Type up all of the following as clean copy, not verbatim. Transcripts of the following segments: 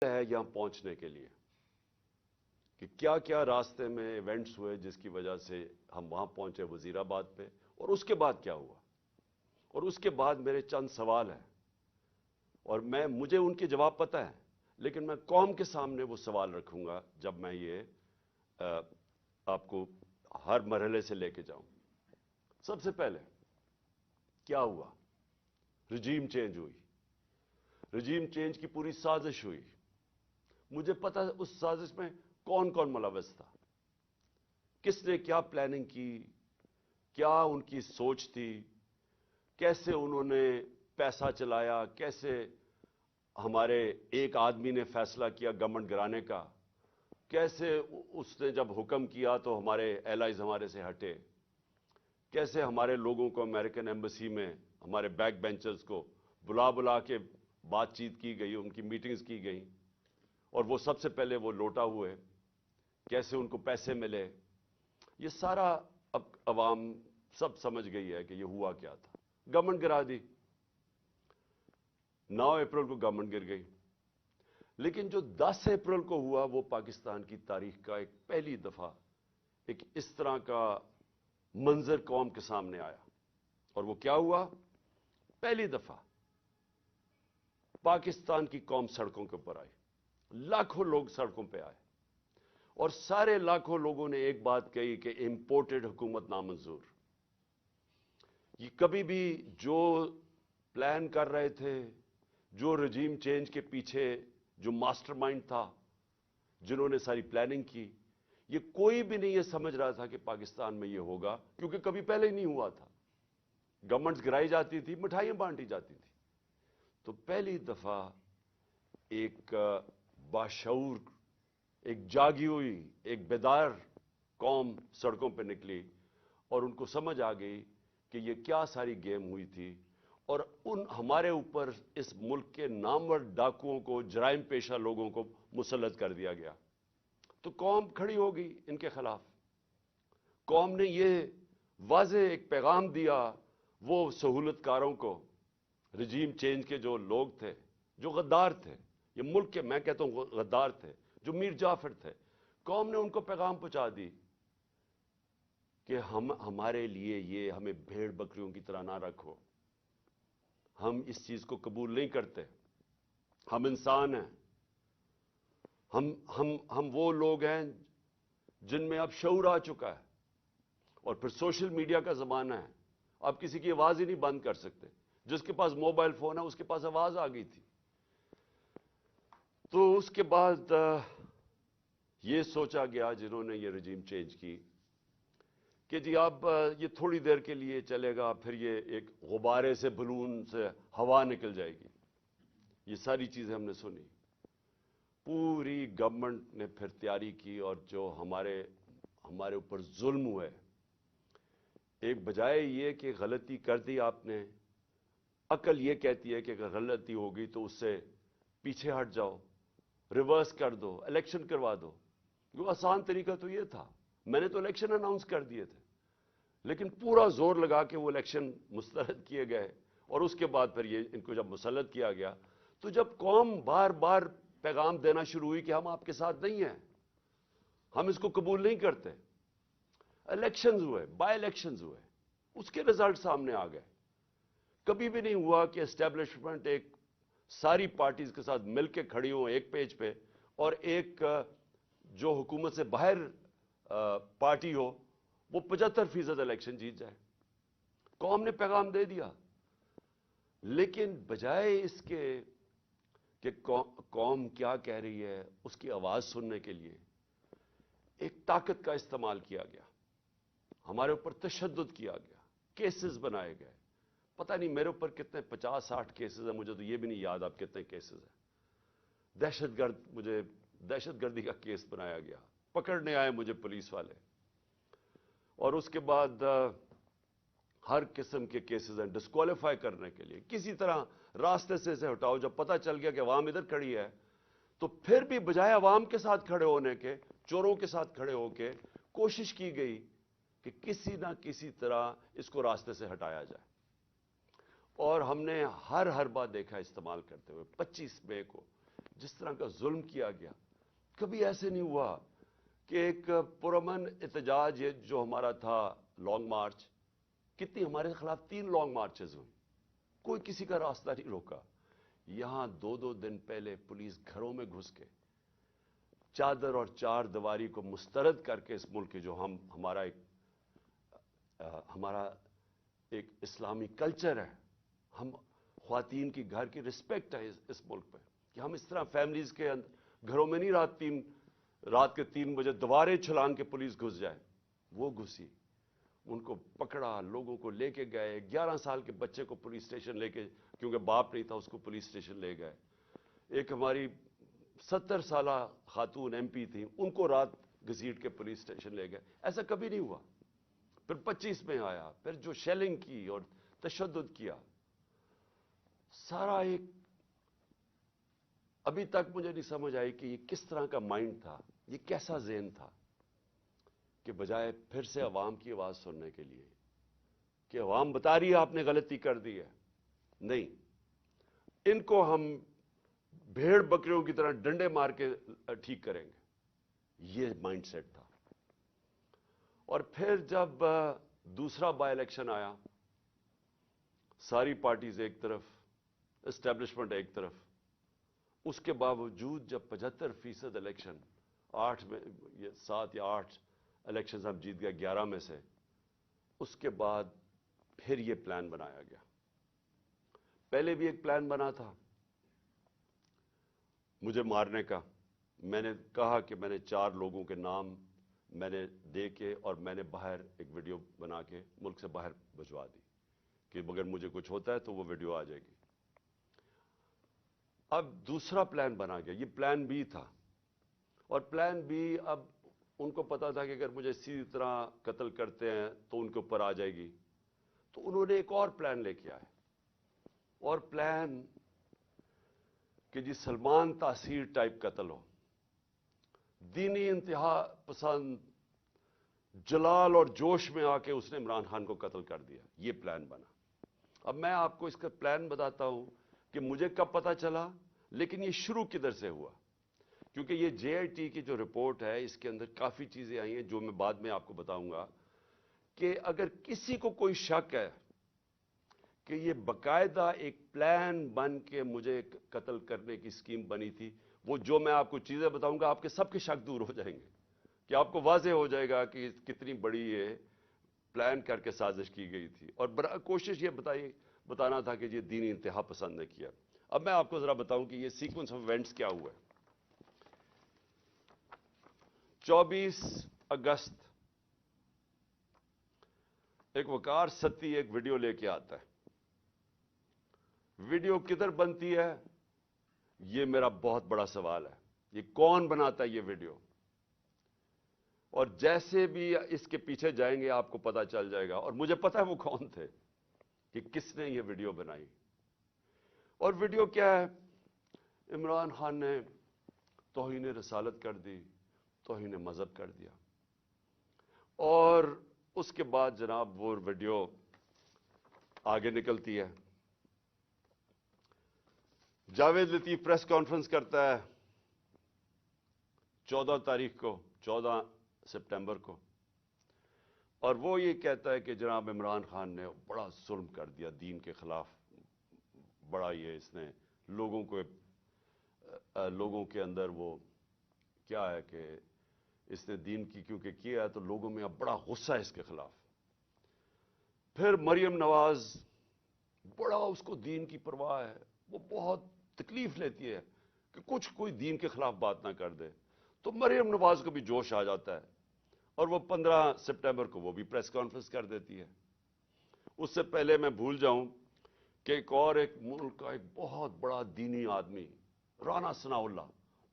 ہے یہاں پہنچنے کے لیے کہ کیا کیا راستے میں ایونٹس ہوئے جس کی وجہ سے ہم وہاں پہنچے وزیر آباد پہ، اور اس کے بعد کیا ہوا، اور اس کے بعد میرے چند سوال ہیں اور مجھے ان کے جواب پتہ ہے، لیکن میں قوم کے سامنے وہ سوال رکھوں گا جب میں یہ آپ کو ہر مرحلے سے لے کے جاؤں۔ سب سے پہلے کیا ہوا؟ رجیم چینج ہوئی، رجیم چینج کی پوری سازش ہوئی۔ مجھے پتا اس سازش میں کون کون ملوث تھا، کس نے کیا پلاننگ کی، کیا ان کی سوچ تھی، کیسے انہوں نے پیسہ چلایا، کیسے ہمارے ایک آدمی نے فیصلہ کیا گورنمنٹ گرانے کا، کیسے اس نے جب حکم کیا تو ہمارے ایلائز ہمارے سے ہٹے، کیسے ہمارے لوگوں کو امریکن ایمبیسی میں ہمارے بیک بینچرز کو بلا بلا کے بات چیت کی گئی، ان کی میٹنگز کی گئیں، اور وہ سب سے پہلے وہ لوٹا ہوئے، کیسے ان کو پیسے ملے، یہ سارا اب عوام سب سمجھ گئی ہے کہ یہ ہوا کیا تھا۔ گورنمنٹ گرا دی، 9 اپریل کو گورنمنٹ گر گئی، لیکن جو 10 اپریل کو ہوا وہ پاکستان کی تاریخ کا ایک پہلی دفعہ ایک اس طرح کا منظر قوم کے سامنے آیا، اور وہ کیا ہوا؟ پہلی دفعہ پاکستان کی قوم سڑکوں کے اوپر آئی، لاکھوں لوگ سڑکوں پہ آئے، اور سارے لاکھوں لوگوں نے ایک بات کہی کہ امپورٹڈ حکومت نامنظور۔ یہ کبھی بھی جو پلان کر رہے تھے، جو رجیم چینج کے پیچھے جو ماسٹر مائنڈ تھا، جنہوں نے ساری پلاننگ کی، یہ کوئی بھی نہیں یہ سمجھ رہا تھا کہ پاکستان میں یہ ہوگا، کیونکہ کبھی پہلے ہی نہیں ہوا تھا۔ گورنمنٹس گرائی جاتی تھی، مٹھائیاں بانٹی جاتی تھی، تو پہلی دفعہ ایک باشعور، ایک جاگی ہوئی، ایک بیدار قوم سڑکوں پہ نکلی، اور ان کو سمجھ آ گئی کہ یہ کیا ساری گیم ہوئی تھی، اور ان ہمارے اوپر اس ملک کے نامور ڈاکوؤں کو، جرائم پیشہ لوگوں کو مسلط کر دیا گیا۔ تو قوم کھڑی ہو گئی ان کے خلاف۔ قوم نے یہ واضح ایک پیغام دیا وہ سہولت کاروں کو، رجیم چینج کے جو لوگ تھے، جو غدار تھے، یہ ملک کے میں کہتا ہوں غدار تھے، جو میر جعفر تھے، قوم نے ان کو پیغام پہنچا دی کہ ہمارے لیے یہ ہمیں بھیڑ بکریوں کی طرح نہ رکھو، ہم اس چیز کو قبول نہیں کرتے، ہم انسان ہیں، ہم وہ لوگ ہیں جن میں اب شعور آ چکا ہے، اور پھر سوشل میڈیا کا زمانہ ہے، آپ کسی کی آواز ہی نہیں بند کر سکتے، جس کے پاس موبائل فون ہے اس کے پاس آواز آ گئی تھی۔ تو اس کے بعد یہ سوچا گیا جنہوں نے یہ رجیم چینج کی کہ جی اب یہ تھوڑی دیر کے لیے چلے گا، پھر یہ ایک غبارے سے، بلون سے ہوا نکل جائے گی۔ یہ ساری چیزیں ہم نے سنی، پوری گورنمنٹ نے پھر تیاری کی، اور جو ہمارے اوپر ظلم ہوئے، ایک بجائے یہ کہ غلطی کر دی آپ نے، عقل یہ کہتی ہے کہ اگر غلطی ہوگی تو اس سے پیچھے ہٹ جاؤ، ریورس کر دو، الیکشن کروا دو۔ وہ آسان طریقہ تو یہ تھا، میں نے تو الیکشن اناؤنس کر دیے تھے، لیکن پورا زور لگا کے وہ الیکشن مسترد کیے گئے، اور اس کے بعد پھر یہ ان کو جب مسلط کیا گیا، تو جب قوم بار بار پیغام دینا شروع ہوئی کہ ہم آپ کے ساتھ نہیں ہیں، ہم اس کو قبول نہیں کرتے، الیکشنز ہوئے، بائی الیکشنز ہوئے، اس کے رزلٹ سامنے آ گئے۔ کبھی بھی نہیں ہوا کہ اسٹیبلشمنٹ ایک ساری پارٹیز کے ساتھ مل کے کھڑی ہوں ایک پیج پہ، اور ایک جو حکومت سے باہر پارٹی ہو وہ 75% الیکشن جیت جائے۔ قوم نے پیغام دے دیا، لیکن بجائے اس کے کہ قوم کیا کہہ رہی ہے اس کی آواز سننے کے لیے، ایک طاقت کا استعمال کیا گیا، ہمارے اوپر تشدد کیا گیا، کیسز بنائے گئے۔ پتہ نہیں میرے اوپر کتنے 50-60 کیسز ہیں، مجھے تو یہ بھی نہیں یاد اب کتنے کیسز ہیں۔ مجھے دہشت گردی کا کیس بنایا گیا، پکڑنے آئے مجھے پولیس والے، اور اس کے بعد ہر قسم کے کیسز ہیں ڈسکوالیفائی کرنے کے لیے، کسی طرح راستے سے اسے ہٹاؤ۔ جب پتہ چل گیا کہ عوام ادھر کھڑی ہے، تو پھر بھی بجائے عوام کے ساتھ کھڑے ہونے کے، چوروں کے ساتھ کھڑے ہو کے کوشش کی گئی کہ کسی نہ کسی طرح اس کو راستے سے ہٹایا جائے، اور ہم نے ہر بار دیکھا استعمال کرتے ہوئے۔ 25 مئی کو جس طرح کا ظلم کیا گیا، کبھی ایسے نہیں ہوا کہ ایک پرامن احتجاج یہ جو ہمارا تھا لانگ مارچ، کتنی ہمارے خلاف 3 لانگ مارچز ہوئے، کوئی کسی کا راستہ نہیں روکا. یہاں 2 دن پہلے پولیس گھروں میں گھس کے چادر اور چار دیواری کو مسترد کر کے اس ملک کے جو ہمارا ایک اسلامی کلچر ہے، ہم خواتین کی گھر کی رسپیکٹ ہے اس ملک پہ، کہ ہم اس طرح فیملیز کے گھروں میں نہیں رات کے 3 بجے دوبارے چھلانگ کے پولیس گھس جائے. وہ گھسی، ان کو پکڑا، لوگوں کو لے کے گئے، 11 سال کے بچے کو پولیس اسٹیشن لے کے، کیونکہ باپ نہیں تھا اس کو پولیس اسٹیشن لے گئے. ایک ہماری 70 سالہ خاتون ایم پی تھیں، ان کو رات گھسیٹ کے پولیس اسٹیشن لے گئے. ایسا کبھی نہیں ہوا. پھر 25 میں آیا، پھر جو شیلنگ کی اور تشدد کیا، سارا ایک ابھی تک مجھے نہیں سمجھ آئی کہ یہ کس طرح کا مائنڈ تھا، یہ کیسا ذہن تھا، کہ بجائے پھر سے عوام کی آواز سننے کے لیے کہ عوام بتا رہی ہے آپ نے غلطی کر دی ہے، نہیں، ان کو ہم بھیڑ بکریوں کی طرح ڈنڈے مار کے ٹھیک کریں گے، یہ مائنڈ سیٹ تھا. اور پھر جب دوسرا بائی الیکشن آیا، ساری پارٹیز ایک طرف، اسٹیبلشمنٹ ایک طرف، اس کے باوجود جب 75% الیکشن، 7 یا 8 الیکشنز ہم جیت گئے 11 میں سے، اس کے بعد پھر یہ پلان بنایا گیا. پہلے بھی ایک پلان بنا تھا مجھے مارنے کا. میں نے کہا کہ میں نے 4 لوگوں کے نام میں نے دے کے اور میں نے باہر ایک ویڈیو بنا کے ملک سے باہر بھجوا دی کہ اگر مجھے کچھ ہوتا ہے تو وہ ویڈیو آ جائے گی. اب دوسرا پلان بنا گیا، یہ پلان بی تھا. اور پلان بی، اب ان کو پتا تھا کہ اگر مجھے اسی طرح قتل کرتے ہیں تو ان کے اوپر آ جائے گی، تو انہوں نے ایک اور پلان لے کے آئے. اور پلان کہ جی سلمان تاثیر ٹائپ قتل ہو، دینی انتہا پسند جلال اور جوش میں آ کے اس نے عمران خان کو قتل کر دیا. یہ پلان بنا. اب میں آپ کو اس کا پلان بتاتا ہوں کہ مجھے کب پتا چلا، لیکن یہ شروع کدھر سے ہوا. کیونکہ یہ جے آئی ٹی کی جو رپورٹ ہے اس کے اندر کافی چیزیں آئی ہیں جو میں بعد میں آپ کو بتاؤں گا، کہ اگر کسی کو کوئی شک ہے کہ یہ باقاعدہ ایک پلان بن کے مجھے قتل کرنے کی اسکیم بنی تھی، وہ جو میں آپ کو چیزیں بتاؤں گا آپ کے سب کے شک دور ہو جائیں گے، کہ آپ کو واضح ہو جائے گا کہ کتنی بڑی یہ پلان کر کے سازش کی گئی تھی. اور کوشش یہ بتانا تھا کہ یہ دینی انتہا پسند نے کیا. اب میں آپ کو ذرا بتاؤں کہ یہ سیکوینس آف ایونٹس کیا ہوا ہے. 24 اگست ایک وقار ستی ایک ویڈیو لے کے آتا ہے. ویڈیو کدھر بنتی ہے یہ میرا بہت بڑا سوال ہے. یہ کون بناتا ہے یہ ویڈیو؟ اور جیسے بھی اس کے پیچھے جائیں گے آپ کو پتا چل جائے گا. اور مجھے پتا ہے وہ کون تھے، کہ کس نے یہ ویڈیو بنائی. اور ویڈیو کیا ہے؟ عمران خان نے توہین رسالت کر دی، توہین مذہب کر دیا. اور اس کے بعد جناب وہ ویڈیو آگے نکلتی ہے. جاوید لطیف پریس کانفرنس کرتا ہے 14 تاریخ کو، 14 سپٹمبر کو، اور وہ یہ کہتا ہے کہ جناب عمران خان نے بڑا ظلم کر دیا دین کے خلاف. بڑا یہ اس نے لوگوں کے اندر وہ کیا ہے کہ اس نے دین کی کیونکہ کیا ہے تو لوگوں میں اب بڑا غصہ ہے اس کے خلاف. پھر مریم نواز، بڑا اس کو دین کی پرواہ ہے، وہ بہت تکلیف لیتی ہے کہ کوئی دین کے خلاف بات نہ کر دے. تو مریم نواز کو بھی جوش آ جاتا ہے اور وہ 15 سپٹمبر کو وہ بھی پریس کانفرنس کر دیتی ہے. اس سے پہلے میں بھول جاؤں کہ ایک ملک کا ایک بہت بڑا دینی آدمی رانا ثناء اللہ،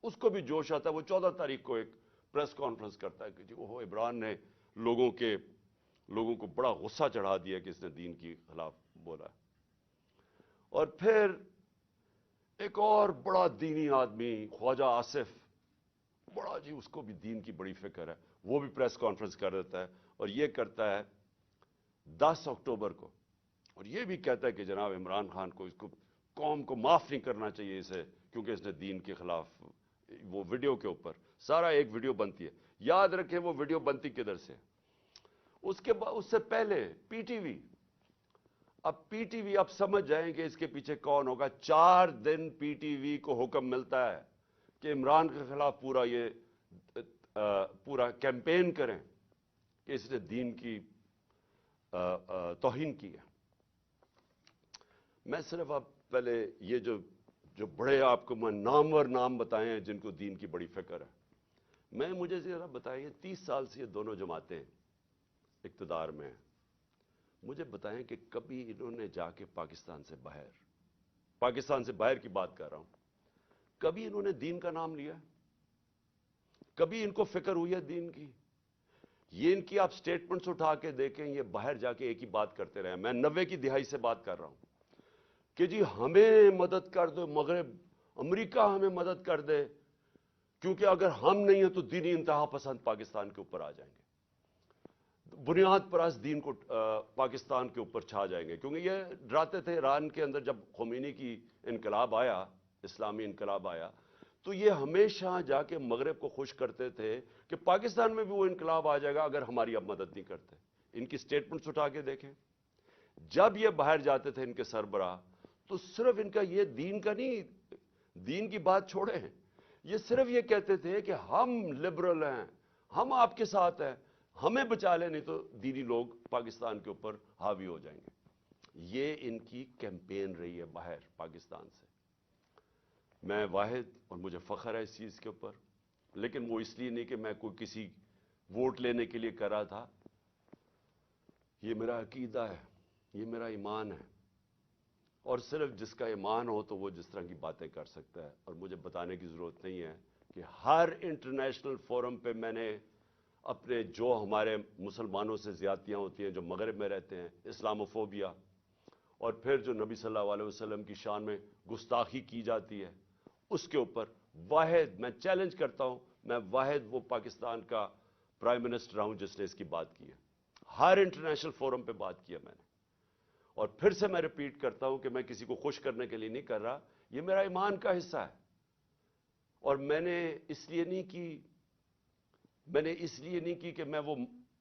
اس کو بھی جوش آتا ہے. وہ 14 تاریخ کو ایک پریس کانفرنس کرتا ہے کہ جی وہ عمران نے لوگوں کو بڑا غصہ چڑھا دیا کہ اس نے دین کے خلاف بولا. اور پھر ایک اور بڑا دینی آدمی خواجہ آصف، بڑا جی اس کو بھی دین کی بڑی فکر ہے، وہ بھی پریس کانفرنس کر دیتا ہے. اور یہ کرتا ہے 10 اکتوبر کو، اور یہ بھی کہتا ہے کہ جناب عمران خان کو قوم کو معاف نہیں کرنا چاہیے اسے کیونکہ اس نے دین کے خلاف وہ ویڈیو کے اوپر سارا ایک ویڈیو بنتی ہے. یاد رکھیں وہ ویڈیو بنتی کدھر سے, اس سے پہلے پی ٹی وی. اب پی ٹی وی آپ سمجھ جائیں کہ اس کے پیچھے کون ہوگا. 4 دن پی ٹی وی کو حکم ملتا ہے کہ عمران کے خلاف پورا کیمپین کریں کہ اس نے دین کی توہین کی ہے. میں صرف اب پہلے یہ جو بڑے آپ کو میں نامور نام بتائے ہیں جن کو دین کی بڑی فکر ہے, مجھے ذرا بتائیں 30 سال سے یہ دونوں جماعتیں اقتدار میں ہیں, مجھے بتائیں کہ کبھی انہوں نے جا کے پاکستان سے باہر کی بات کر رہا ہوں, کبھی انہوں نے دین کا نام لیا؟ کبھی ان کو فکر ہوئی ہے دین کی؟ یہ ان کی آپ سٹیٹمنٹس اٹھا کے دیکھیں, یہ باہر جا کے ایک ہی بات کرتے رہے. میں 90 کی دہائی سے بات کر رہا ہوں کہ جی ہمیں مدد کر دو مغرب, امریکہ ہمیں مدد کر دے, کیونکہ اگر ہم نہیں ہیں تو دینی انتہا پسند پاکستان کے اوپر آ جائیں گے, بنیاد پرست دین کو پاکستان کے اوپر چھا جائیں گے. کیونکہ یہ ڈراتے تھے ایران کے اندر جب خمینی کی انقلاب آیا, اسلامی انقلاب آیا, تو یہ ہمیشہ جا کے مغرب کو خوش کرتے تھے کہ پاکستان میں بھی وہ انقلاب آ جائے گا اگر ہماری اب مدد نہیں کرتے. ان کی سٹیٹمنٹس اٹھا کے دیکھیں, جب یہ باہر جاتے تھے ان کے سربراہ, تو صرف ان کا یہ دین کا نہیں, دین کی بات چھوڑیں, یہ صرف یہ کہتے تھے کہ ہم لبرل ہیں, ہم آپ کے ساتھ ہیں, ہمیں بچا لیں نہیں تو دینی لوگ پاکستان کے اوپر حاوی ہو جائیں گے. یہ ان کی کیمپین رہی ہے باہر پاکستان سے. میں واحد, اور مجھے فخر ہے اس چیز کے اوپر, لیکن وہ اس لیے نہیں کہ میں کوئی کسی ووٹ لینے کے لیے کر رہا تھا. یہ میرا عقیدہ ہے, یہ میرا ایمان ہے, اور صرف جس کا ایمان ہو تو وہ جس طرح کی باتیں کر سکتا ہے. اور مجھے بتانے کی ضرورت نہیں ہے کہ ہر انٹرنیشنل فورم پہ میں نے اپنے جو ہمارے مسلمانوں سے زیادتیاں ہوتی ہیں جو مغرب میں رہتے ہیں, اسلاموفوبیا, اور پھر جو نبی صلی اللہ علیہ وسلم کی شان میں گستاخی کی جاتی ہے, اس کے اوپر واحد میں چیلنج کرتا ہوں, میں واحد وہ پاکستان کا پرائم منسٹر ہوں جس نے اس کی بات کی ہے. ہر انٹرنیشنل فورم پہ بات کیا میں نے, اور پھر سے میں ریپیٹ کرتا ہوں کہ میں کسی کو خوش کرنے کے لیے نہیں کر رہا, یہ میرا ایمان کا حصہ ہے. اور میں نے اس لیے نہیں کی کہ میں وہ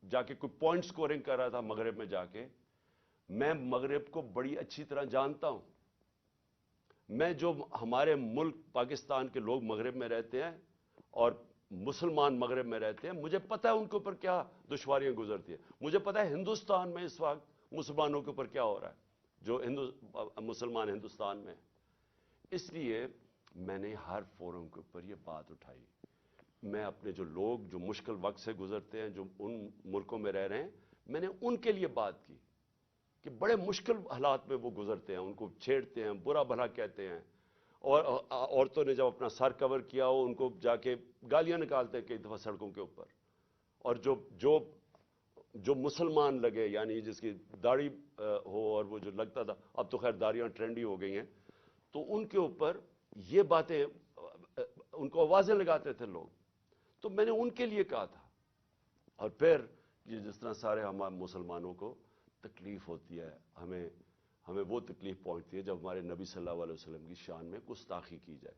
جا کے کوئی پوائنٹ سکورنگ کر رہا تھا مغرب میں جا کے. میں مغرب کو بڑی اچھی طرح جانتا ہوں. میں جو ہمارے ملک پاکستان کے لوگ مغرب میں رہتے ہیں اور مسلمان مغرب میں رہتے ہیں, مجھے پتہ ہے ان کے اوپر کیا دشواریاں گزرتی ہیں. مجھے پتہ ہے ہندوستان میں اس وقت مسلمانوں کے اوپر کیا ہو رہا ہے, جو مسلمان ہندوستان میں. اس لیے میں نے ہر فورم کے اوپر یہ بات اٹھائی. میں اپنے جو لوگ جو مشکل وقت سے گزرتے ہیں, جو ان ملکوں میں رہ رہے ہیں, میں نے ان کے لیے بات کی کہ بڑے مشکل حالات میں وہ گزرتے ہیں, ان کو چھیڑتے ہیں, برا بھلا کہتے ہیں, اور عورتوں نے جب اپنا سر کور کیا ہو ان کو جا کے گالیاں نکالتے ہیں کئی دفعہ سڑکوں کے اوپر. اور جو مسلمان لگے, یعنی جس کی داڑھی ہو, اور وہ جو لگتا تھا, اب تو خیر داڑیاں ٹرینڈی ہو گئی ہیں, تو ان کے اوپر یہ باتیں ان کو آوازیں لگاتے تھے لوگ. تو میں نے ان کے لیے کہا تھا. اور پھر یہ جس طرح سارے ہمارے مسلمانوں کو تکلیف ہوتی ہے, ہمیں وہ تکلیف پہنچتی ہے جب ہمارے نبی صلی اللہ علیہ وسلم کی شان میں گستاخی کی جائے,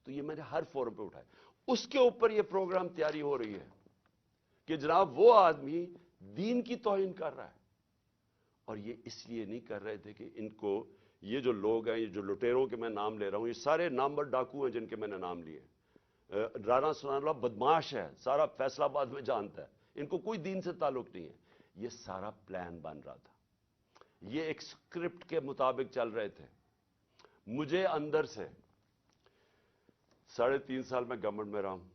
تو یہ میں نے ہر فورم پہ اٹھایا. اس کے اوپر یہ پروگرام تیاری ہو رہی ہے کہ جناب وہ آدمی دین کی توہین کر رہا ہے. اور یہ اس لیے نہیں کر رہے تھے کہ ان کو, یہ جو لوگ ہیں, یہ جو لٹیروں کے میں نام لے رہا ہوں, یہ سارے نامور ڈاکو ہیں جن کے میں نے نام لیے. رانا ثناءاللہ بدماش ہے, سارا فیصل آباد میں جانتا ہے, ان کو کوئی دین سے تعلق نہیں ہے. یہ سارا پلان بن رہا تھا, یہ ایک سکرپٹ کے مطابق چل رہے تھے. مجھے اندر سے 3.5 سال میں گورنمنٹ میں رہا ہوں,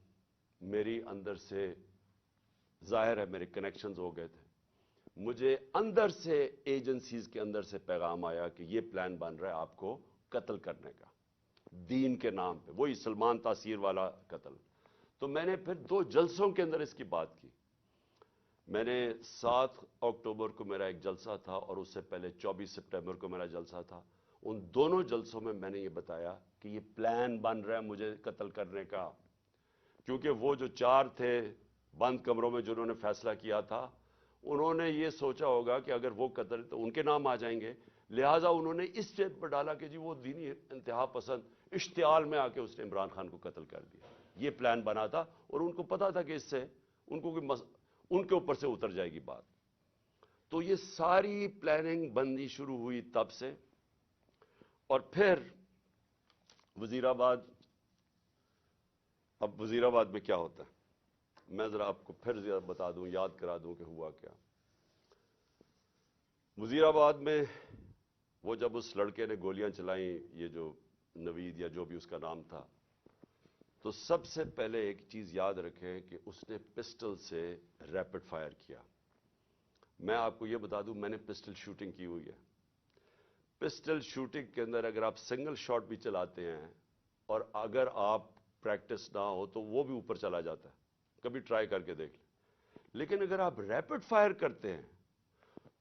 میری اندر سے ظاہر ہے میرے کنیکشنز ہو گئے تھے. مجھے اندر سے ایجنسیز کے اندر سے پیغام آیا کہ یہ پلان بن رہا ہے آپ کو قتل کرنے کا, دین کے نام پہ, وہی سلمان تاثیر والا قتل. تو میں نے پھر 2 جلسوں کے اندر اس کی بات کی. میں نے 7 اکتوبر کو میرا ایک جلسہ تھا, اور اس سے پہلے 24 سپٹمبر کو میرا جلسہ تھا. ان دونوں جلسوں میں نے یہ بتایا کہ یہ پلان بن رہا ہے مجھے قتل کرنے کا. کیونکہ وہ جو 4 تھے بند کمروں میں جنہوں نے فیصلہ کیا تھا, انہوں نے یہ سوچا ہوگا کہ اگر وہ قتل تو ان کے نام آ جائیں گے. لہٰذا انہوں نے اس شیپ پر ڈالا کہ جی وہ دینی انتہا پسند اشتعال میں آ کے اس نے عمران خان کو قتل کر دیا. یہ پلان بنا تھا اور ان کو پتا تھا کہ اس سے ان کو ان کے اوپر سے اتر جائے گی بات. تو یہ ساری پلاننگ بندی شروع ہوئی تب سے. اور پھر وزیر آباد، اب وزیر آباد میں کیا ہوتا ہے میں ذرا آپ کو پھر زیادہ بتا دوں، یاد کرا دوں کہ ہوا کیا. وزیر آباد میں وہ جب اس لڑکے نے گولیاں چلائیں، یہ جو نوید یا جو بھی اس کا نام تھا، تو سب سے پہلے ایک چیز یاد رکھیں کہ اس نے پسٹل سے ریپڈ فائر کیا. میں آپ کو یہ بتا دوں میں نے پسٹل شوٹنگ کی ہوئی ہے. پسٹل شوٹنگ کے اندر اگر آپ سنگل شاٹ بھی چلاتے ہیں اور اگر آپ پریکٹس نہ ہو تو وہ بھی اوپر چلا جاتا ہے. کبھی ٹرائی کر کے دیکھ لیں. لیکن اگر آپ ریپڈ فائر کرتے ہیں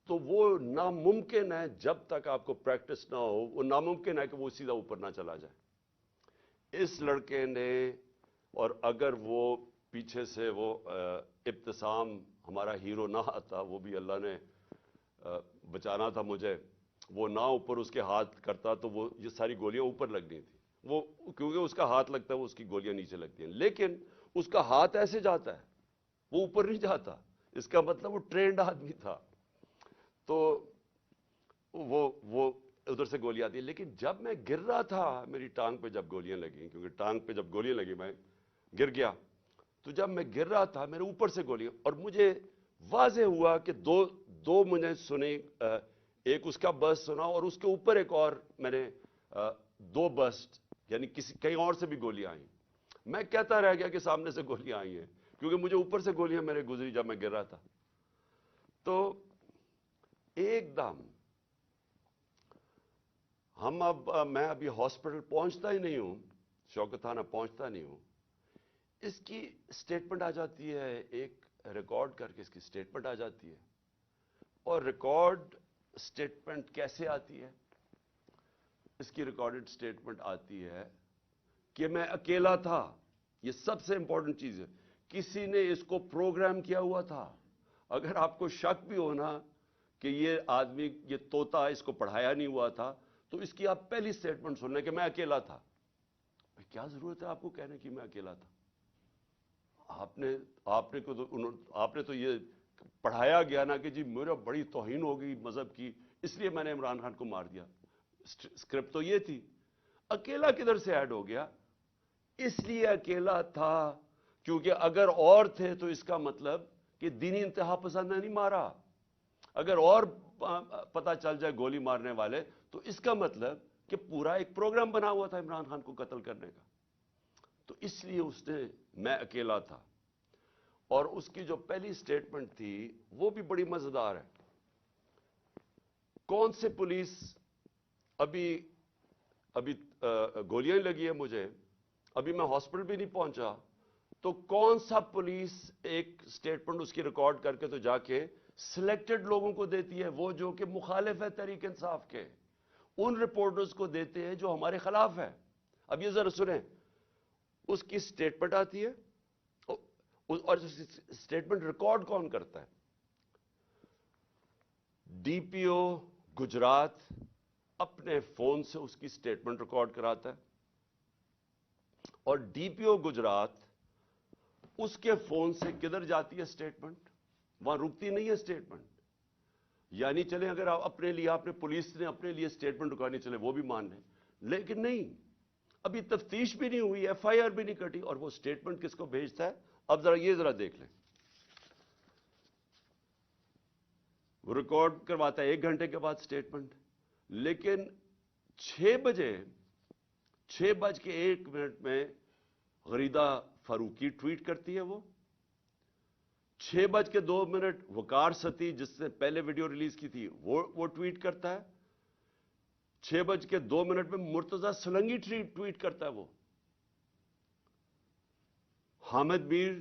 تو وہ ناممکن ہے، جب تک آپ کو پریکٹس نہ ہو وہ ناممکن ہے کہ وہ سیدھا اوپر نہ چلا جائے. اس لڑکے نے، اور اگر وہ پیچھے سے وہ ابتسام ہمارا ہیرو نہ آتا، وہ بھی اللہ نے بچانا تھا مجھے، وہ نہ اوپر اس کے ہاتھ کرتا تو وہ یہ ساری گولیاں اوپر لگنی تھی. وہ کیونکہ اس کا ہاتھ لگتا ہے وہ اس کی گولیاں نیچے لگتی ہیں، لیکن اس کا ہاتھ ایسے جاتا ہے وہ اوپر نہیں جاتا. اس کا مطلب وہ ٹرینڈ آدمی تھا. تو وہ ادھر سے گولی آتی ہے. لیکن جب میں گر رہا تھا، میری ٹانگ پہ جب گولیاں لگیں، کیونکہ ٹانگ پہ جب گولیاں لگی میں گر گیا، تو جب میں گر رہا تھا میرے اوپر سے گولیاں، اور مجھے واضح ہوا کہ دو مجھے سنے، ایک اس کا برسٹ سنا اور اس کے اوپر ایک اور میں نے دو برسٹ، یعنی کہیں اور سے بھی گولیاں آئیں. میں کہتا رہ گیا کہ سامنے سے گولیاں آئی ہیں، کیونکہ مجھے اوپر سے گولیاں میرے گزری جب میں گر رہا تھا. تو ایک دم میں ابھی ہاسپٹل پہنچتا ہی نہیں ہوں، شوکت تھانہ پہنچتا نہیں ہوں، اس کی سٹیٹمنٹ آ جاتی ہے، ایک ریکارڈ کر کے اس کی سٹیٹمنٹ آ جاتی ہے. اور ریکارڈ سٹیٹمنٹ کیسے آتی ہے؟ اس کی ریکارڈڈ سٹیٹمنٹ آتی ہے کہ میں اکیلا تھا. یہ سب سے امپورٹنٹ چیز ہے. کسی نے اس کو پروگرام کیا ہوا تھا. اگر آپ کو شک بھی ہونا کہ یہ آدمی، یہ طوطا اس کو پڑھایا نہیں ہوا تھا، تو اس کی آپ پہلی سٹیٹمنٹ سن لیں کہ میں اکیلا تھا. کیا ضرورت ہے آپ کو کہنے کی میں اکیلا تھا؟ آپ نے تو یہ پڑھایا گیا نا کہ جی میرا بڑی توہین ہو گئی مذہب کی، اس لیے میں نے عمران خان کو مار دیا. اسکرپٹ تو یہ تھی. اکیلا کدھر سے ایڈ ہو گیا؟ اس لیے اکیلا تھا کیونکہ اگر اور تھے تو اس کا مطلب کہ دینی انتہا پسند نے نہیں مارا. اگر اور پتہ چل جائے گولی مارنے والے تو اس کا مطلب کہ پورا ایک پروگرام بنا ہوا تھا عمران خان کو قتل کرنے کا. تو اس لیے اس نے میں اکیلا تھا. اور اس کی جو پہلی سٹیٹمنٹ تھی وہ بھی بڑی مزیدار ہے. کون سے پولیس، ابھی گولیاں لگی ہیں مجھے، ابھی میں ہاسپٹل بھی نہیں پہنچا، تو کون سا پولیس ایک سٹیٹمنٹ اس کی ریکارڈ کر کے تو جا کے سلیکٹڈ لوگوں کو دیتی ہے، وہ جو کہ مخالف ہے تحریک انصاف کے، ان رپورٹرز کو دیتے ہیں جو ہمارے خلاف ہے. اب یہ ذرا سنیں، اس کی سٹیٹمنٹ آتی ہے اور سٹیٹمنٹ ریکارڈ کون کرتا ہے؟ ڈی پی او گجرات اپنے فون سے اس کی سٹیٹمنٹ ریکارڈ کراتا ہے، اور ڈی پی او گجرات اس کے فون سے کدھر جاتی ہے سٹیٹمنٹ؟ وہاں رکتی نہیں ہے سٹیٹمنٹ. یعنی چلیں اگر اپنے لیے آپ نے پولیس نے اپنے لیے سٹیٹمنٹ رکانی چلے وہ بھی مان لیں، لیکن نہیں، ابھی تفتیش بھی نہیں ہوئی، ایف آئی آر بھی نہیں کٹی، اور وہ سٹیٹمنٹ کس کو بھیجتا ہے؟ اب ذرا دیکھ لیں. وہ ریکارڈ کرواتا ہے 1 گھنٹے کے بعد سٹیٹمنٹ، لیکن 6:01 میں غریدہ فاروقی ٹویٹ کرتی ہے. وہ 6:02 وقار ستی جس نے پہلے ویڈیو ریلیز کی تھی وہ ٹویٹ کرتا ہے. 6:02 میں مرتضی سلنگی ٹویٹ کرتا ہے. وہ حامد میر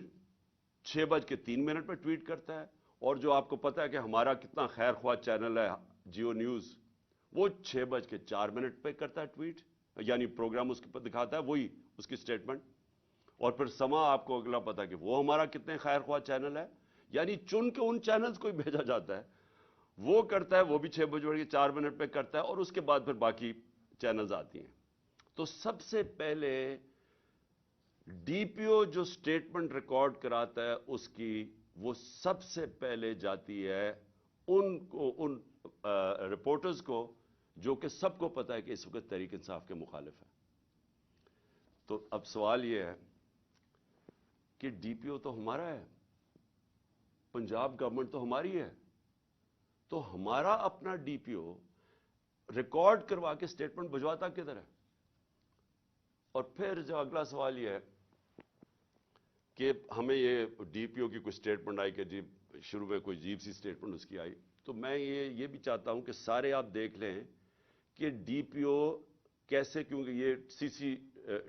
6:03 پہ ٹویٹ کرتا ہے. اور جو آپ کو پتا ہے کہ ہمارا کتنا خیر خواہ چینل ہے جیو نیوز، وہ 6:04 پہ کرتا ہے ٹویٹ، یعنی پروگرام اس کے دکھاتا ہے وہی اس کی سٹیٹمنٹ. اور پھر سما آپ کو اگلا پتا کہ وہ ہمارا کتنے خیر خواہ چینل ہے، یعنی چن کے ان چینلز کو ہی بھیجا جاتا ہے. وہ کرتا ہے, وہ بھی 6 بجے 4 منٹ پہ کرتا ہے, اور اس کے بعد پھر باقی چینلز آتی ہیں. تو سب سے پہلے ڈی پی او جو سٹیٹمنٹ ریکارڈ کراتا ہے اس کی, وہ سب سے پہلے جاتی ہے ان رپورٹرز کو جو کہ سب کو پتا ہے کہ اس وقت تحریک انصاف کے مخالف ہیں. تو اب سوال یہ ہے کہ ڈی پی او تو ہمارا ہے, پنجاب گورنمنٹ تو ہماری ہے, تو ہمارا اپنا ڈی پی او ریکارڈ کروا کے سٹیٹمنٹ بھجواتا کدھر ہے؟ اور پھر جو اگلا سوال یہ ہے کہ ہمیں یہ ڈی پی او کی کوئی سٹیٹمنٹ آئی کہ جی شروع میں کوئی عجیب سی سٹیٹمنٹ اس کی آئی, تو میں یہ بھی چاہتا ہوں کہ سارے آپ دیکھ لیں کہ ڈی پی او کیسے, کیونکہ یہ سی سی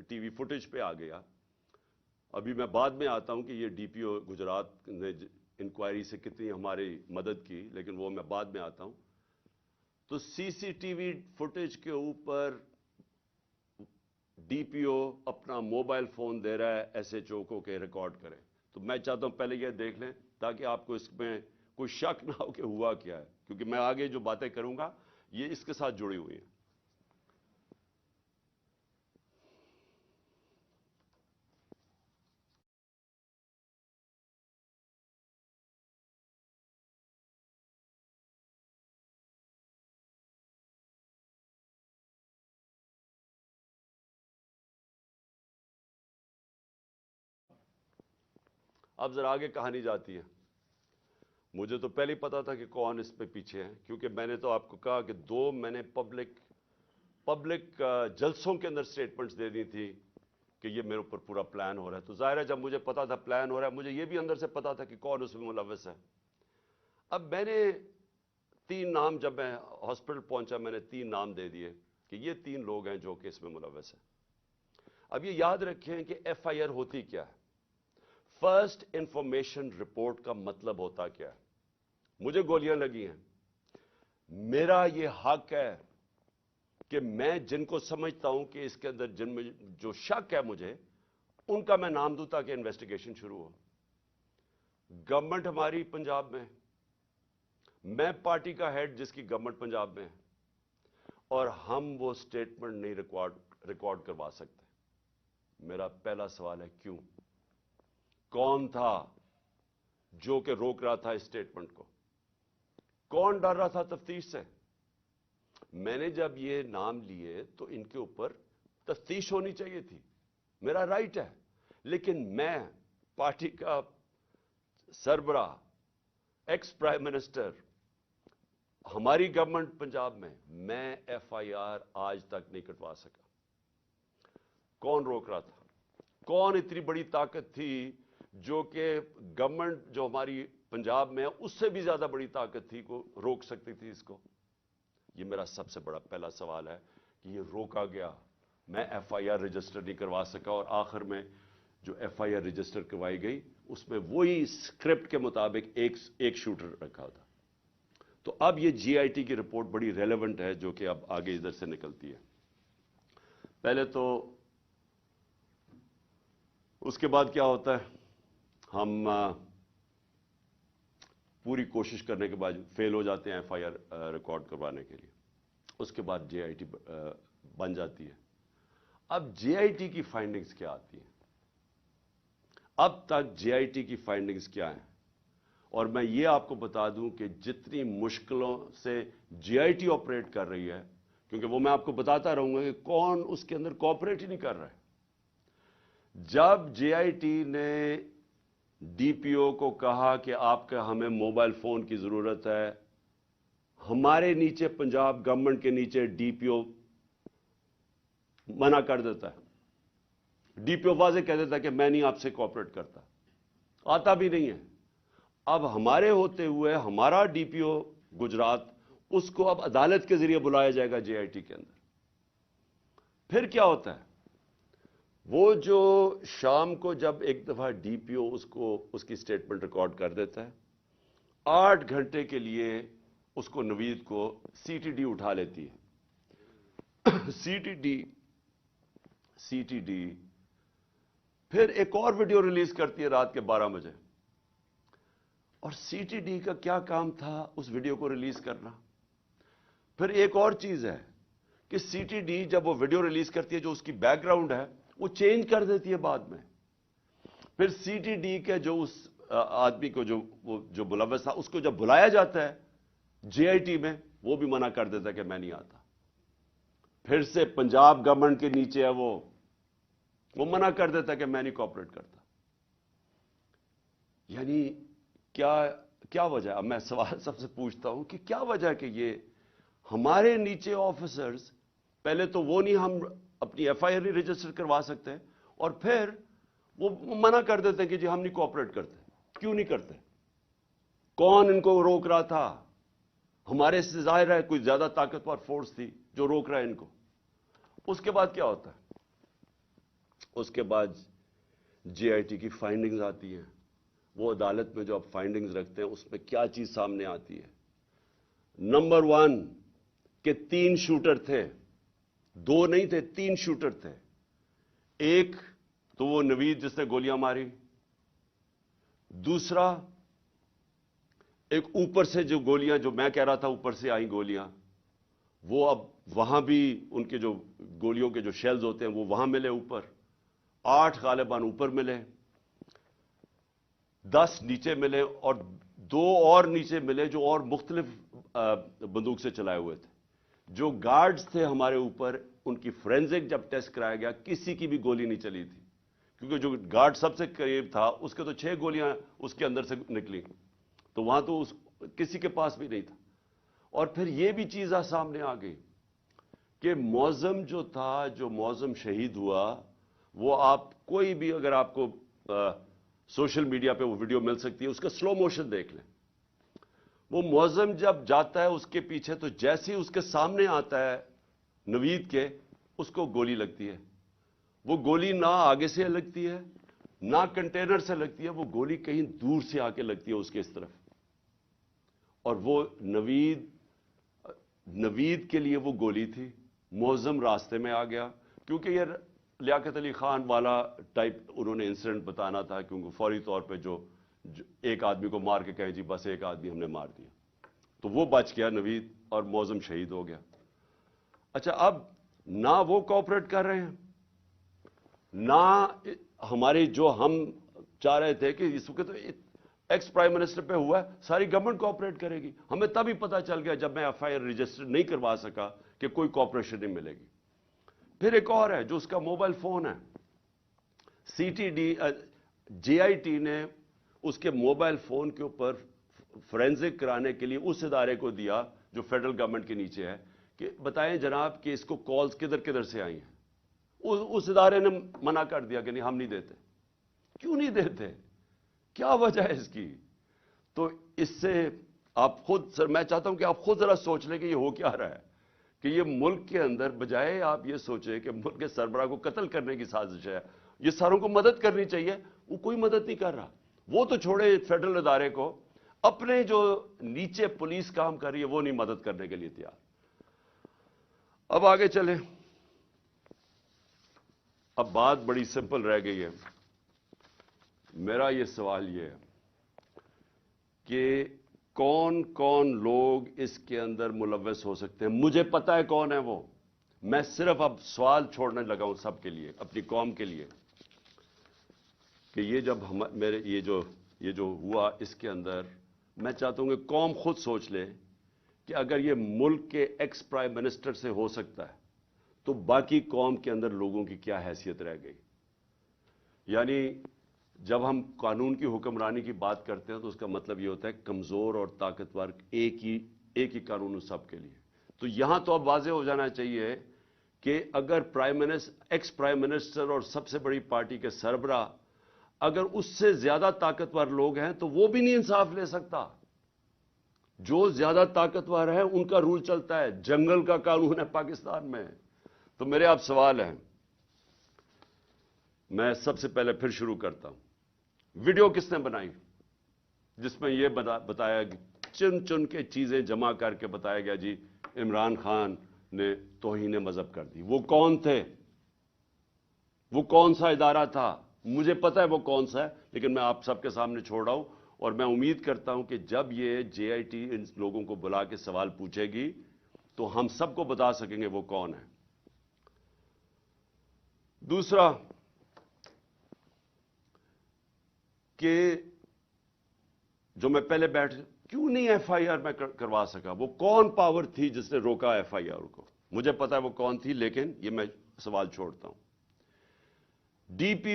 ٹی وی فوٹیج پہ آ گیا. ابھی میں بعد میں آتا ہوں کہ یہ ڈی پی او گجرات نے انکوائری سے کتنی ہماری مدد کی, لیکن وہ میں بعد میں آتا ہوں. تو سی سی ٹی وی فوٹیج کے اوپر ڈی پی او اپنا موبائل فون دے رہا ہے ایس ایچ او کو کہ ریکارڈ کرے. تو میں چاہتا ہوں پہلے یہ دیکھ لیں تاکہ آپ کو اس میں کوئی شک نہ ہو کہ ہوا کیا ہے, کیونکہ میں آگے جو باتیں کروں گا یہ اس کے ساتھ جڑی ہوئی ہیں. اب ذرا آگے کہانی جاتی ہے. مجھے تو پہلے ہی پتا تھا کہ کون اس پہ پیچھے ہیں, کیونکہ میں نے تو آپ کو کہا کہ 2 میں نے پبلک جلسوں کے اندر سٹیٹمنٹس دے دی تھی کہ یہ میرے اوپر پورا پلان ہو رہا ہے. تو ظاہر ہے جب مجھے پتا تھا پلان ہو رہا ہے, مجھے یہ بھی اندر سے پتا تھا کہ کون اس میں ملوث ہے. اب میں نے 3 نام, جب میں ہاسپٹل پہنچا میں نے 3 نام دے دیے کہ یہ 3 لوگ ہیں جو کہ اس میں ملوث ہیں. اب یہ یاد رکھیں کہ ایف آئی آر ہوتی کیا ہے, فرسٹ انفارمیشن رپورٹ کا مطلب ہوتا کیا ہے. مجھے گولیاں لگی ہیں, میرا یہ حق ہے کہ میں جن کو سمجھتا ہوں کہ اس کے اندر جن میں جو شک ہے مجھے, ان کا میں نام دوں تاکہ انویسٹیگیشن شروع ہو. گورنمنٹ ہماری پنجاب میں, میں پارٹی کا ہیڈ جس کی گورنمنٹ پنجاب میں ہے, اور ہم وہ سٹیٹمنٹ نہیں ریکارڈ کروا سکتے. میرا پہلا سوال ہے کیوں؟ کون تھا جو کہ روک رہا تھا اس سٹیٹمنٹ کو؟ کون ڈر رہا تھا تفتیش سے؟ میں نے جب یہ نام لیے تو ان کے اوپر تفتیش ہونی چاہیے تھی, میرا رائٹ ہے. لیکن میں پارٹی کا سربراہ, ایکس پرائم منسٹر, ہماری گورنمنٹ پنجاب میں ایف آئی آر آج تک نہیں کٹوا سکا. کون روک رہا تھا؟ کون اتنی بڑی طاقت تھی جو کہ گورنمنٹ جو ہماری پنجاب میں ہے اس سے بھی زیادہ بڑی طاقت تھی کو روک سکتی تھی اس کو؟ یہ میرا سب سے بڑا پہلا سوال ہے کہ یہ روکا گیا, میں ایف آئی آر رجسٹر نہیں کروا سکا. اور آخر میں جو ایف آئی آر رجسٹر کروائی گئی اس میں وہی اسکرپٹ کے مطابق ایک شوٹر رکھا تھا. تو اب یہ جی آئی ٹی کی رپورٹ بڑی ریلیونٹ ہے جو کہ اب آگے ادھر سے نکلتی ہے. پہلے تو اس کے بعد کیا ہوتا ہے, ہم پوری کوشش کرنے کے بعد فیل ہو جاتے ہیں ایف آئی آر ریکارڈ کروانے کے لیے. اس کے بعد جے آئی ٹی بن جاتی ہے. اب جے آئی ٹی کی فائنڈنگز کیا آتی ہیں؟ اب تک جے آئی ٹی کی فائنڈنگز کیا ہیں؟ اور میں یہ آپ کو بتا دوں کہ جتنی مشکلوں سے جے آئی ٹی آپریٹ کر رہی ہے, کیونکہ وہ میں آپ کو بتاتا رہوں گا کہ کون اس کے اندر کوآپریٹ ہی نہیں کر رہا ہے. جب جے آئی ٹی نے ڈی پی او کو کہا کہ آپ کا ہمیں موبائل فون کی ضرورت ہے, ہمارے نیچے پنجاب گورنمنٹ کے نیچے ڈی پی او منع کر دیتا ہے. ڈی پی او واضح کہہ دیتا ہے کہ میں نہیں آپ سے کوآپریٹ کرتا, آتا بھی نہیں ہے. اب ہمارے ہوتے ہوئے ہمارا ڈی پی او گجرات, اس کو اب عدالت کے ذریعے بلایا جائے گا جے آئی ٹی کے اندر. پھر کیا ہوتا ہے, وہ جو شام کو جب ایک دفعہ ڈی پی او اس کی سٹیٹمنٹ ریکارڈ کر دیتا ہے, 8 گھنٹے کے لیے اس کو نوید کو سی ٹی ڈی اٹھا لیتی ہے. سی ٹی ڈی پھر ایک اور ویڈیو ریلیز کرتی ہے رات کے 12 بجے. اور سی ٹی ڈی کا کیا کام تھا اس ویڈیو کو ریلیز کرنا. پھر ایک اور چیز ہے کہ سی ٹی ڈی جب وہ ویڈیو ریلیز کرتی ہے جو اس کی بیک گراؤنڈ ہے وہ چینج کر دیتی ہے بعد میں. پھر سی ٹی ڈی کے جو اس آدمی کو جو ملوث تھا اس کو جب بلایا جاتا ہے جے آئی ٹی میں وہ بھی منع کر دیتا ہے کہ میں نہیں آتا. پھر سے پنجاب گورنمنٹ کے نیچے ہے وہ منع کر دیتا ہے کہ میں نہیں کوآپریٹ کرتا. یعنی کیا وجہ ہے؟ اب میں سوال سب سے پوچھتا ہوں کہ کیا وجہ ہے کہ یہ ہمارے نیچے آفیسرز پہلے تو وہ نہیں ہم اپنی ایف آئی آر نہیں رجسٹر کروا سکتے اور پھر وہ منع کر دیتے ہیں کہ جی ہم نہیں کوآپریٹ کرتے. کیوں نہیں کرتے؟ کون ان کو روک رہا تھا؟ ہمارے سے ظاہر ہے کوئی زیادہ طاقتور فورس تھی جو روک رہا ہے ان کو. اس کے بعد کیا ہوتا ہے؟ اس کے بعد جے آئی ٹی کی فائنڈنگز آتی ہیں. وہ عدالت میں جو آپ فائنڈنگز رکھتے ہیں اس میں کیا چیز سامنے آتی ہے؟ نمبر 1 کہ 3 شوٹر تھے. 2 نہیں تھے، 3 شوٹر تھے. ایک تو وہ نوید جس نے گولیاں ماری. دوسرا ایک اوپر سے جو گولیاں جو میں کہہ رہا تھا اوپر سے آئیں گولیاں وہ اب وہاں بھی ان کے جو گولیوں کے جو شیلز ہوتے ہیں وہ وہاں ملے اوپر. 8 غالباً اوپر ملے، 10 نیچے ملے اور 2 اور نیچے ملے جو اور مختلف بندوق سے چلائے ہوئے تھے. جو گارڈز تھے ہمارے اوپر ان کی فورینزک جب ٹیسٹ کرایا گیا کسی کی بھی گولی نہیں چلی تھی کیونکہ جو گارڈ سب سے قریب تھا اس کے تو 6 گولیاں اس کے اندر سے نکلی تو وہاں تو کسی کے پاس بھی نہیں تھا. اور پھر یہ بھی چیز سامنے آ گئی کہ معظم جو تھا جو معظم شہید ہوا وہ آپ کوئی بھی اگر آپ کو سوشل میڈیا پہ وہ ویڈیو مل سکتی ہے اس کا سلو موشن دیکھ لیں. وہ معظم جب جاتا ہے اس کے پیچھے تو جیسے ہی اس کے سامنے آتا ہے نوید کے اس کو گولی لگتی ہے. وہ گولی نہ آگے سے لگتی ہے نہ کنٹینر سے لگتی ہے، وہ گولی کہیں دور سے آ کے لگتی ہے اس کے اس طرف. اور وہ نوید کے لیے وہ گولی تھی. معظم راستے میں آ گیا کیونکہ یہ لیاقت علی خان والا ٹائپ انہوں نے انسیڈنٹ بتانا تھا کیونکہ فوری طور پہ جو ایک آدمی کو مار کے کہیں جی بس ایک آدمی ہم نے مار دیا تو وہ بچ گیا نوید اور معظم شہید ہو گیا. اچھا اب نہ وہ کوآپریٹ کر رہے ہیں نہ ہمارے جو ہم چاہ رہے تھے کہ اس وقت ایکس پرائم منسٹر پہ ہوا ہے ساری گورنمنٹ کوآپریٹ کرے گی. ہمیں تب ہی پتا چل گیا جب میں ایف آئی آر رجسٹر نہیں کروا سکا کہ کوئی کوآپریشن نہیں ملے گی. پھر ایک اور ہے جو اس کا موبائل فون ہے. C T D J I T نے اس کے موبائل فون کے اوپر فورینزک کرانے کے لیے اس ادارے کو دیا جو فیڈرل گورنمنٹ کے نیچے ہے کہ بتائیں جناب کہ اس کو کالز کدھر سے آئی ہیں. اس ادارے نے منع کر دیا کہ نہیں ہم نہیں دیتے. کیوں نہیں دیتے؟ کیا وجہ ہے اس کی؟ تو اس سے آپ خود سر میں چاہتا ہوں کہ آپ خود ذرا سوچ لیں کہ یہ ہو کیا رہا ہے کہ یہ ملک کے اندر بجائے آپ یہ سوچیں کہ ملک کے سربراہ کو قتل کرنے کی سازش ہے، یہ ساروں کو مدد کرنی چاہیے، وہ کوئی مدد نہیں کر رہا. وہ تو چھوڑے فیڈرل ادارے کو، اپنے جو نیچے پولیس کام کر رہی ہے وہ نہیں مدد کرنے کے لیے تیار. اب آگے چلیں. اب بات بڑی سمپل رہ گئی ہے. میرا یہ سوال یہ ہے کہ کون کون لوگ اس کے اندر ملوث ہو سکتے ہیں؟ مجھے پتا ہے کون ہے وہ. میں صرف اب سوال چھوڑنے لگا ہوں سب کے لیے، اپنی قوم کے لیے، کہ یہ جب میرے یہ جو ہوا اس کے اندر میں چاہتا ہوں کہ قوم خود سوچ لے کہ اگر یہ ملک کے ایکس پرائم منسٹر سے ہو سکتا ہے تو باقی قوم کے اندر لوگوں کی کیا حیثیت رہ گئی. یعنی جب ہم قانون کی حکمرانی کی بات کرتے ہیں تو اس کا مطلب یہ ہوتا ہے کمزور اور طاقتور ایک ہی قانون سب کے لیے. تو یہاں تو اب واضح ہو جانا چاہیے کہ اگر ایکس پرائم منسٹر اور سب سے بڑی پارٹی کے سربراہ اگر اس سے زیادہ طاقتور لوگ ہیں تو وہ بھی نہیں انصاف لے سکتا. جو زیادہ طاقتور ہیں ان کا رول چلتا ہے، جنگل کا قانون ہے پاکستان میں. تو میرے آپ سوال ہیں، میں سب سے پہلے پھر شروع کرتا ہوں. ویڈیو کس نے بنائی جس میں یہ بتایا چن کے چیزیں جمع کر کے بتایا گیا جی عمران خان نے توہین مذہب کر دی؟ وہ کون تھے؟ وہ کون سا ادارہ تھا؟ مجھے پتا ہے وہ کون سا ہے لیکن میں آپ سب کے سامنے چھوڑ رہا ہوں. اور میں امید کرتا ہوں کہ جب یہ جے آئی ٹی ان لوگوں کو بلا کے سوال پوچھے گی تو ہم سب کو بتا سکیں گے وہ کون ہے۔ دوسرا کہ جو میں پہلے کیوں نہیں ایف آئی آر میں کروا سکا؟ وہ کون پاور تھی جس نے روکا ایف آئی آر کو؟ مجھے پتا ہے وہ کون تھی، لیکن یہ میں سوال چھوڑتا ہوں۔ ڈی پی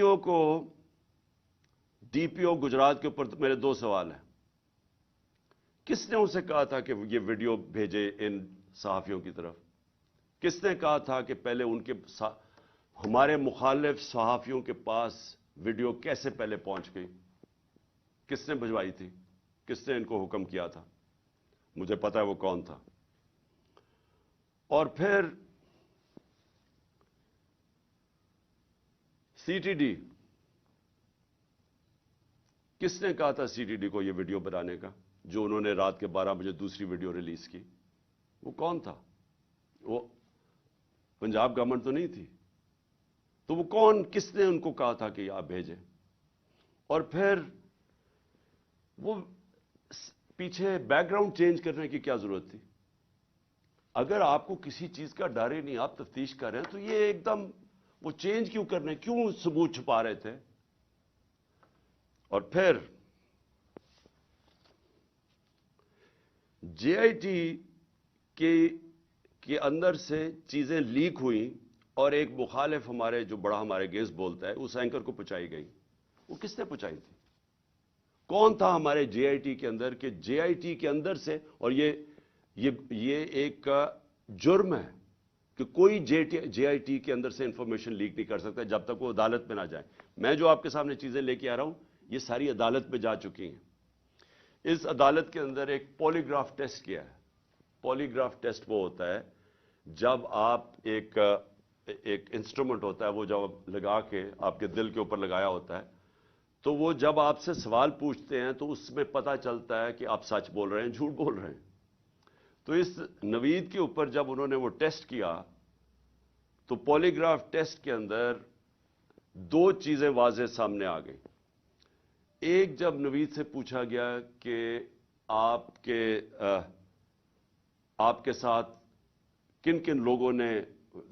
او گجرات کے اوپر میرے دو سوال ہیں۔ کس نے اسے کہا تھا کہ یہ ویڈیو بھیجے ان صحافیوں کی طرف؟ کس نے کہا تھا کہ پہلے ہمارے مخالف صحافیوں کے پاس ویڈیو کیسے پہلے پہنچ گئی؟ کس نے بھجوائی تھی؟ کس نے ان کو حکم کیا تھا؟ مجھے پتا ہے وہ کون تھا۔ اور پھر سی ٹی ڈی، کس نے کہا تھا سی ٹی ڈی کو یہ ویڈیو بنانے کا، جو انہوں نے رات کے 12 بجے دوسری ویڈیو ریلیز کی؟ وہ کون تھا؟ وہ پنجاب گورنمنٹ تو نہیں تھی، تو وہ کون، کس نے ان کو کہا تھا کہ آپ بھیجیں؟ اور پھر وہ پیچھے بیک گراؤنڈ چینج کرنے کی کیا ضرورت تھی؟ اگر آپ کو کسی چیز کا ڈر ہی نہیں، آپ تفتیش کر رہے ہیں، تو یہ ایک دم وہ چینج کیوں کرنے، کیوں ثبوت چھپا رہے تھے؟ اور پھر جے آئی ٹی کے اندر سے چیزیں لیک ہوئیں اور ایک مخالف ہمارے جو بڑا ہمارے گیس بولتا ہے اس اینکر کو پہنچائی گئی۔ وہ کس نے پہنچائی تھی؟ کون تھا ہمارے جے آئی ٹی کے اندر کہ جے آئی ٹی کے اندر سے، اور یہ ایک جرم ہے کہ کوئی جے آئی ٹی کے اندر سے انفارمیشن لیک نہیں کر سکتا جب تک وہ عدالت میں نہ جائے۔ میں جو آپ کے سامنے چیزیں لے کے آ رہا ہوں یہ ساری عدالت میں جا چکی ہیں۔ اس عدالت کے اندر ایک پولی گراف ٹیسٹ کیا ہے۔ پولی گراف ٹیسٹ وہ ہوتا ہے جب آپ ایک انسٹرومنٹ ہوتا ہے، وہ جب لگا کے آپ کے دل کے اوپر لگایا ہوتا ہے، تو وہ جب آپ سے سوال پوچھتے ہیں تو اس میں پتہ چلتا ہے کہ آپ سچ بول رہے ہیں، جھوٹ بول رہے ہیں۔ تو اس نوید کے اوپر جب انہوں نے وہ ٹیسٹ کیا تو پولی گراف ٹیسٹ کے اندر دو چیزیں واضح سامنے آ گئی۔ ایک، جب نوید سے پوچھا گیا کہ آپ کے ساتھ کن کن لوگوں نے،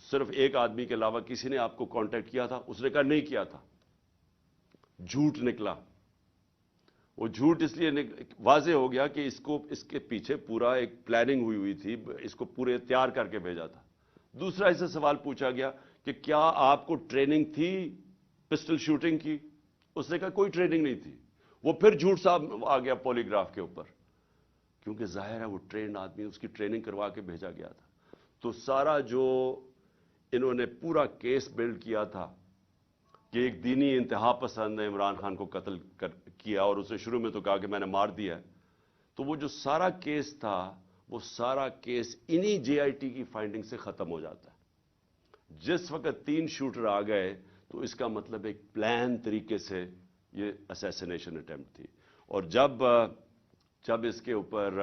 صرف ایک آدمی کے علاوہ کسی نے آپ کو کانٹیکٹ کیا تھا؟ اس نے کہا نہیں کیا تھا۔ جھوٹ نکلا۔ وہ جھوٹ اس لیے واضح ہو گیا کہ اس کے پیچھے پورا ایک پلاننگ ہوئی تھی، اس کو پورے تیار کر کے بھیجا تھا۔ دوسرا اسے سوال پوچھا گیا کہ کیا آپ کو ٹریننگ تھی پسٹل شوٹنگ کی؟ اس نے کہا کوئی ٹریننگ نہیں تھی۔ وہ پھر جھوٹ صاحب آ گیا پولی گراف کے اوپر، کیونکہ ظاہر ہے وہ ٹرینڈ آدمی، اس کی ٹریننگ کروا کے بھیجا گیا تھا۔ تو سارا جو انہوں نے پورا کیس بلڈ کیا تھا کہ ایک دینی انتہا پسند نے عمران خان کو قتل کیا، اور اسے شروع میں تو کہا کہ میں نے مار دیا ہے، تو وہ جو سارا کیس تھا وہ سارا کیس انہی جے آئی ٹی کی فائنڈنگ سے ختم ہو جاتا ہے۔ جس وقت 3 شوٹر آ گئے تو اس کا مطلب ایک پلان طریقے سے یہ اسیسینیشن اٹیمپٹ تھی۔ اور جب اس کے اوپر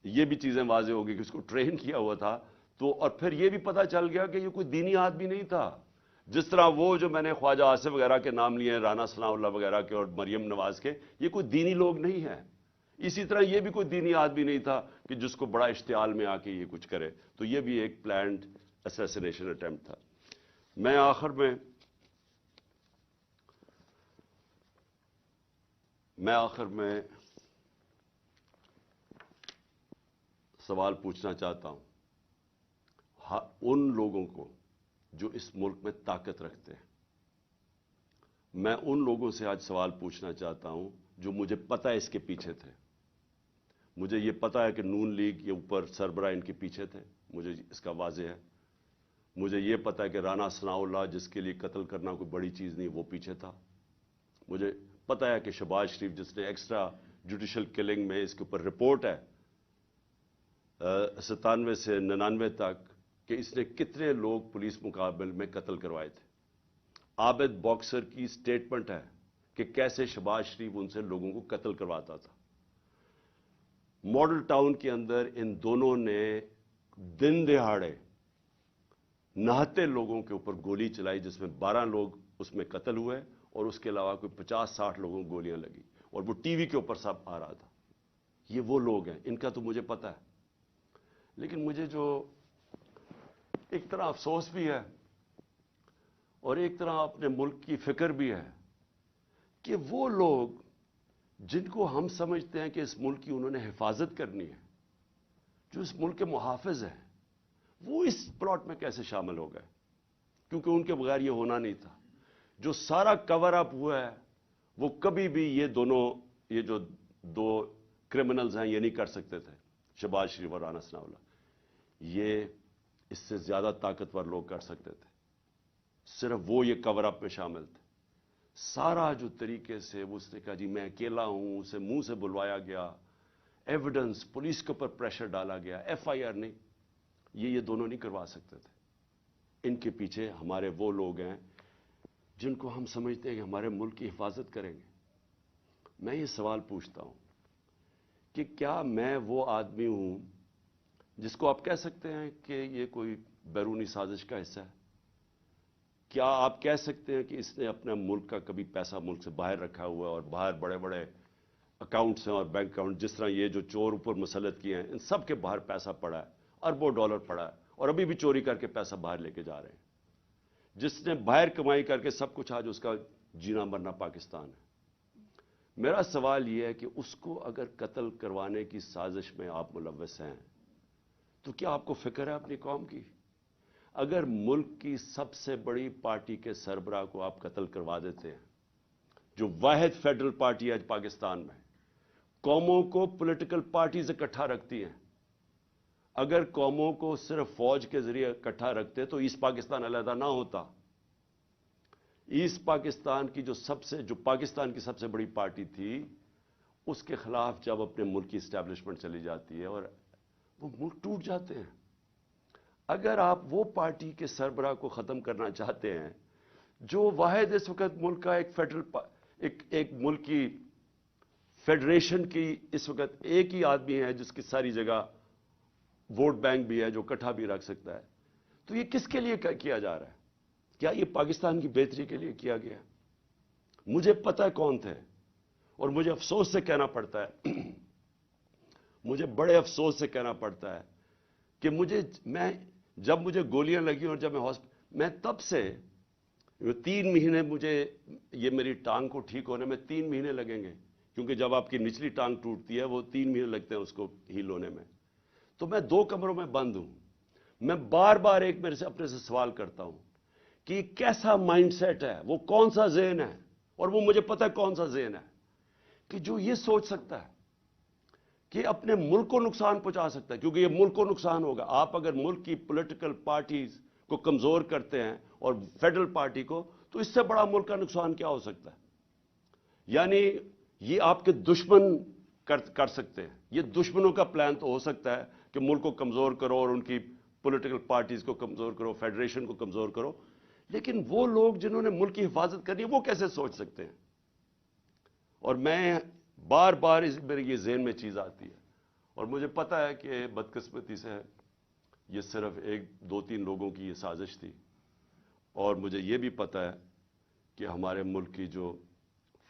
یہ بھی چیزیں واضح ہو گئی کہ اس کو ٹرین کیا ہوا تھا، تو اور پھر یہ بھی پتہ چل گیا کہ یہ کوئی دینی آدمی نہیں تھا۔ جس طرح وہ جو میں نے خواجہ آصف وغیرہ کے نام لیے ہیں، رانا ثناء اللہ وغیرہ کے اور مریم نواز کے، یہ کوئی دینی لوگ نہیں ہیں۔ اسی طرح یہ بھی کوئی دینی آدمی نہیں تھا کہ جس کو بڑا اشتعال میں آ کے یہ کچھ کرے۔ تو یہ بھی ایک پلانڈ اسیسینیشن اٹیمپٹ تھا۔ میں آخر میں سوال پوچھنا چاہتا ہوں ان لوگوں کو جو اس ملک میں طاقت رکھتے ہیں۔ میں ان لوگوں سے آج سوال پوچھنا چاہتا ہوں جو مجھے پتہ ہے اس کے پیچھے تھے۔ مجھے یہ پتہ ہے کہ نون لیگ یہ اوپر سربراہ ان کے پیچھے تھے، مجھے اس کا واضح ہے۔ مجھے یہ پتہ ہے کہ رانا ثناء اللہ جس کے لیے قتل کرنا کوئی بڑی چیز نہیں، وہ پیچھے تھا۔ مجھے پتہ ہے کہ شہباز شریف جس نے ایکسٹرا جوڈیشل کلنگ میں اس کے اوپر رپورٹ ہے 97 سے 99 تک کہ اس نے کتنے لوگ پولیس مقابل میں قتل کروائے تھے۔ عابد باکسر کی سٹیٹمنٹ ہے کہ کیسے شہباز شریف ان سے لوگوں کو قتل کرواتا تھا۔ ماڈل ٹاؤن کے اندر ان دونوں نے دن دہاڑے نہتے لوگوں کے اوپر گولی چلائی، جس میں 12 لوگ اس میں قتل ہوئے اور اس کے علاوہ کوئی 50-60 لوگوں کو گولیاں لگی۔ اور وہ ٹی وی کے اوپر سب آ رہا تھا. یہ وہ لوگ ہیں، ان کا تو مجھے پتا ہے. لیکن مجھے جو ایک طرح افسوس بھی ہے اور ایک طرح اپنے ملک کی فکر بھی ہے کہ وہ لوگ جن کو ہم سمجھتے ہیں کہ اس ملک کی انہوں نے حفاظت کرنی ہے، جو اس ملک کے محافظ ہیں، وہ اس پلاٹ میں کیسے شامل ہو گئے؟ کیونکہ ان کے بغیر یہ ہونا نہیں تھا. جو سارا کور اپ ہوا ہے وہ کبھی بھی یہ جو دو کرمنلز ہیں یہ نہیں کر سکتے تھے، شہباز شریف اور رانا ثناءاللہ. یہ اس سے زیادہ طاقتور لوگ کر سکتے تھے، صرف وہ یہ کور اپ میں شامل تھے. سارا جو طریقے سے اس نے کہا جی میں اکیلا ہوں، اسے منہ سے بلوایا گیا، ایویڈنس پولیس کے اوپر پریشر ڈالا گیا، ایف آئی آر نہیں، یہ دونوں نہیں کروا سکتے تھے. ان کے پیچھے ہمارے وہ لوگ ہیں جن کو ہم سمجھتے ہیں کہ ہمارے ملک کی حفاظت کریں گے. میں یہ سوال پوچھتا ہوں کہ کیا میں وہ آدمی ہوں جس کو آپ کہہ سکتے ہیں کہ یہ کوئی بیرونی سازش کا حصہ ہے؟ کیا آپ کہہ سکتے ہیں کہ اس نے اپنا ملک کا کبھی پیسہ ملک سے باہر رکھا ہوا ہے اور باہر بڑے بڑے اکاؤنٹس ہیں اور بینک اکاؤنٹ، جس طرح یہ جو چور اوپر مسلط کیے ہیں ان سب کے باہر پیسہ پڑا ہے، اربوں ڈالر پڑا ہے اور ابھی بھی چوری کر کے پیسہ باہر لے کے جا رہے ہیں. جس نے باہر کمائی کر کے سب کچھ، آج اس کا جینا مرنا پاکستان ہے. میرا سوال یہ ہے کہ اس کو اگر قتل کروانے کی سازش میں آپ ملوث ہیں تو کیا آپ کو فکر ہے اپنی قوم کی؟ اگر ملک کی سب سے بڑی پارٹی کے سربراہ کو آپ قتل کروا دیتے ہیں، جو واحد فیڈرل پارٹی ہے پاکستان میں، قوموں کو پولیٹیکل پارٹیز اکٹھا رکھتی ہیں، اگر قوموں کو صرف فوج کے ذریعے اکٹھا رکھتے تو ایسٹ پاکستان علیحدہ نہ ہوتا. ایسٹ پاکستان کی جو پاکستان کی سب سے بڑی پارٹی تھی، اس کے خلاف جب اپنے ملک کی اسٹیبلشمنٹ چلی جاتی ہے اور وہ ملک ٹوٹ جاتے ہیں. اگر آپ وہ پارٹی کے سربراہ کو ختم کرنا چاہتے ہیں جو واحد اس وقت ملک کا ایک ملک کی فیڈریشن کی اس وقت ایک ہی آدمی ہے جس کی ساری جگہ ووٹ بینک بھی ہے، جو اکٹھا بھی رکھ سکتا ہے، تو یہ کس کے لیے کیا جا رہا ہے؟ کیا یہ پاکستان کی بہتری کے لیے کیا گیا؟ مجھے پتہ ہے کون تھے، اور مجھے افسوس سے کہنا پڑتا ہے مجھے بڑے افسوس سے کہنا پڑتا ہے کہ جب مجھے گولیاں لگی اور جب میں تب سے 3 مہینے یہ میری ٹانگ کو ٹھیک ہونے میں 3 مہینے لگیں گے، کیونکہ جب آپ کی نچلی ٹانگ ٹوٹتی ہے وہ 3 مہینے لگتے ہیں اس کو ہیل ہونے میں. تو میں 2 کمروں میں بند ہوں. میں بار بار اپنے سے سوال کرتا ہوں کہ کیسا مائنڈ سیٹ ہے، وہ کون سا ذہن ہے، اور وہ مجھے پتہ ہے کون سا ذہن ہے کہ جو یہ سوچ سکتا ہے کہ اپنے ملک کو نقصان پہنچا سکتا ہے، کیونکہ یہ ملک کو نقصان ہوگا. آپ اگر ملک کی پولیٹیکل پارٹیز کو کمزور کرتے ہیں اور فیڈرل پارٹی کو، تو اس سے بڑا ملک کا نقصان کیا ہو سکتا ہے؟ یعنی یہ آپ کے دشمن کر سکتے ہیں. یہ دشمنوں کا پلان تو ہو سکتا ہے کہ ملک کو کمزور کرو اور ان کی پولیٹیکل پارٹیز کو کمزور کرو، فیڈریشن کو کمزور کرو، لیکن وہ لوگ جنہوں نے ملک کی حفاظت کرنی ہے وہ کیسے سوچ سکتے ہیں؟ اور میں بار بار میرے یہ ذہن میں چیز آتی ہے، اور مجھے پتا ہے کہ بدقسمتی سے یہ صرف 1-2-3 لوگوں کی یہ سازش تھی، اور مجھے یہ بھی پتا ہے کہ ہمارے ملک کی جو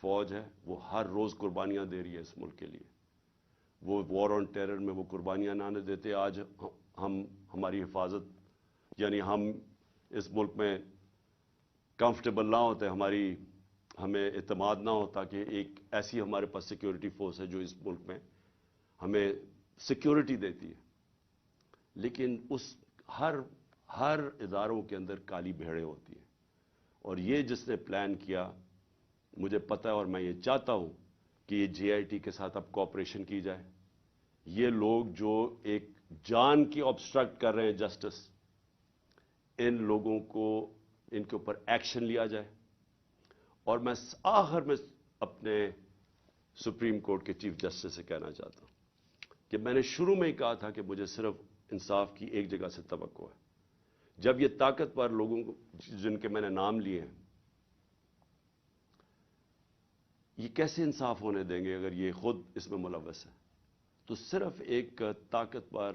فوج ہے وہ ہر روز قربانیاں دے رہی ہے اس ملک کے لیے. وہ وار آن ٹیرر میں وہ قربانیاں نہ دیتے، آج ہماری حفاظت، یعنی ہم اس ملک میں کمفرٹیبل نہ ہوتے، ہمیں اعتماد نہ ہوتا کہ ایک ایسی ہمارے پاس سیکیورٹی فورس ہے جو اس ملک میں ہمیں سیکیورٹی دیتی ہے. لیکن ہر اداروں کے اندر کالی بھیڑیں ہوتی ہیں، اور یہ جس نے پلان کیا، مجھے پتہ ہے اور میں یہ چاہتا ہوں کہ یہ جے آئی ٹی کے ساتھ اب کوآپریشن کی جائے. یہ لوگ جو ایک جان کی آبسٹرکٹ کر رہے ہیں جسٹس، ان لوگوں کو ان کے اوپر ایکشن لیا جائے. اور میں آخر میں اپنے سپریم کورٹ کے چیف جسٹس سے کہنا چاہتا ہوں کہ میں نے شروع میں ہی کہا تھا کہ مجھے صرف انصاف کی ایک جگہ سے توقع ہے. جب یہ طاقتور لوگوں کو جن کے میں نے نام لیے ہیں، یہ کیسے انصاف ہونے دیں گے اگر یہ خود اس میں ملوث ہے؟ تو صرف ایک طاقتور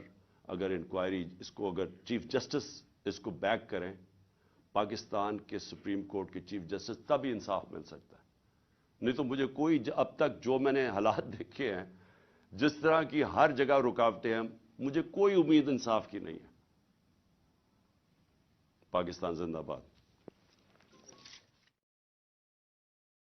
اگر انکوائری، اس کو اگر چیف جسٹس اس کو بیک کریں، پاکستان کے سپریم کورٹ کے چیف جسٹس، تب ہی انصاف مل سکتا ہے. نہیں تو مجھے کوئی اب تک جو میں نے حالات دیکھے ہیں، جس طرح کی ہر جگہ رکاوٹیں ہیں، مجھے کوئی امید انصاف کی نہیں ہے۔ پاکستان زندہ باد۔